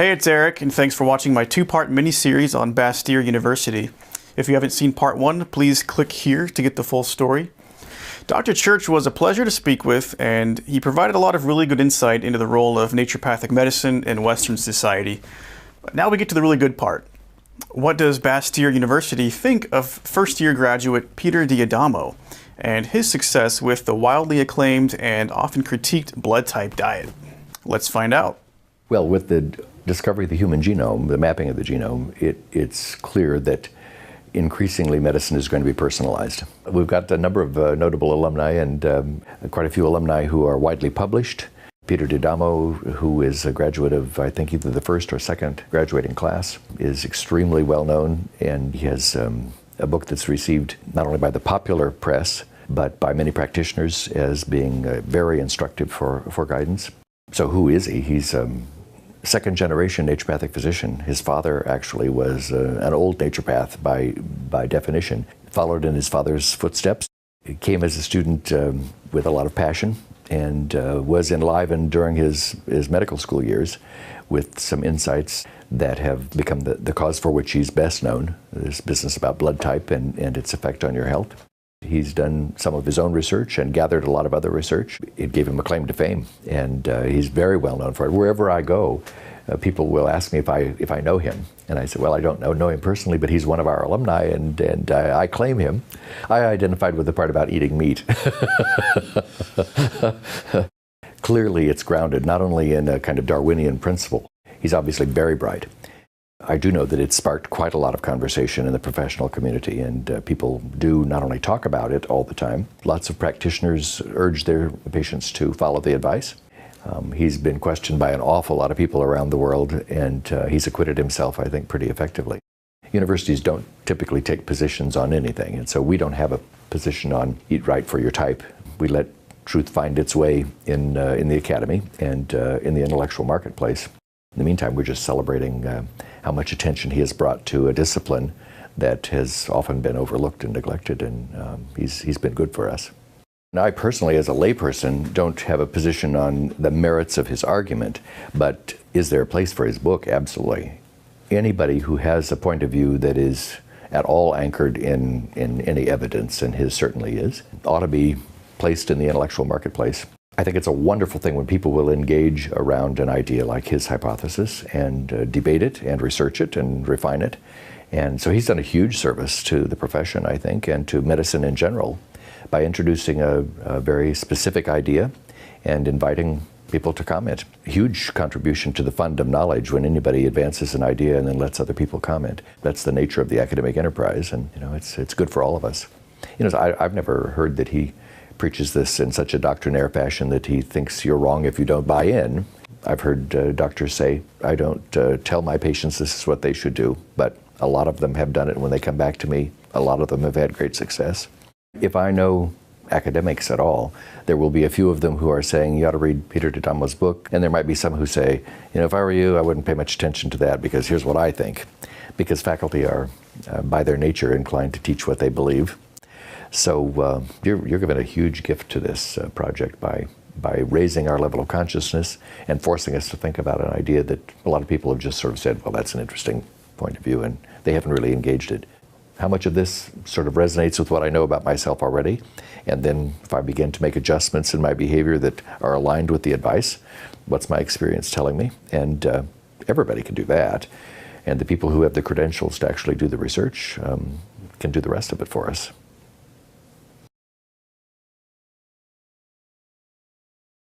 Hey, it's Eric, and thanks for watching my two-part mini-series on Bastyr University. If you haven't seen part one, please click here to get the full story. Dr. Church was a pleasure to speak with, and he provided a lot of really good insight into the role of naturopathic medicine in Western society. But now we get to the really good part. What does Bastyr University think of first-year graduate Peter D'Adamo and his success with the wildly acclaimed and often critiqued blood type diet? Let's find out. Well, with the discovery of the human genome, the mapping of the genome, it's clear that increasingly medicine is going to be personalized. We've got a number of notable alumni and quite a few alumni who are widely published. Peter D'Adamo, who is a graduate of, I think, either the first or second graduating class, is extremely well known, and he has a book that's received not only by the popular press, but by many practitioners as being very instructive for guidance. So who is he? He's second-generation naturopathic physician. His father actually was an old naturopath by definition, followed in his father's footsteps. He came as a student with a lot of passion and was enlivened during his medical school years with some insights that have become the cause for which he's best known, this business about blood type and its effect on your health. He's done some of his own research and gathered a lot of other research. It gave him a claim to fame, and he's very well known for it. Wherever I go, people will ask me if I know him, and I say, well, I don't know him personally, but he's one of our alumni, and I claim him. I identified with the part about eating meat. Clearly, it's grounded not only in a kind of Darwinian principle. He's obviously very bright. I do know that it sparked quite a lot of conversation in the professional community, and people do not only talk about it all the time. Lots of practitioners urge their patients to follow the advice. He's been questioned by an awful lot of people around the world, and he's acquitted himself, I think, pretty effectively. Universities don't typically take positions on anything, and so we don't have a position on eat right for your type. We let truth find its way in the academy and in the intellectual marketplace. In the meantime, we're just celebrating how much attention he has brought to a discipline that has often been overlooked and neglected, and he's been good for us. Now, I personally, as a layperson, don't have a position on the merits of his argument, but is there a place for his book? Absolutely. Anybody who has a point of view that is at all anchored in any evidence, and his certainly is, ought to be placed in the intellectual marketplace. I think it's a wonderful thing when people will engage around an idea like his hypothesis and debate it and research it and refine it. And so he's done a huge service to the profession, I think, and to medicine in general by introducing a very specific idea and inviting people to comment. A huge contribution to the fund of knowledge when anybody advances an idea and then lets other people comment. That's the nature of the academic enterprise, and it's good for all of us. I've never heard that he preaches this in such a doctrinaire fashion that he thinks you're wrong if you don't buy in. I've heard doctors say, I don't tell my patients this is what they should do, but a lot of them have done it when they come back to me. A lot of them have had great success. If I know academics at all, there will be a few of them who are saying you ought to read Peter D'Adamo's book, and there might be some who say, if I were you, I wouldn't pay much attention to that because here's what I think. Because faculty are, by their nature, inclined to teach what they believe. So you're giving a huge gift to this project by raising our level of consciousness and forcing us to think about an idea that a lot of people have just sort of said, well, that's an interesting point of view, and they haven't really engaged it. How much of this sort of resonates with what I know about myself already? And then if I begin to make adjustments in my behavior that are aligned with the advice, what's my experience telling me? And everybody can do that. And the people who have the credentials to actually do the research can do the rest of it for us.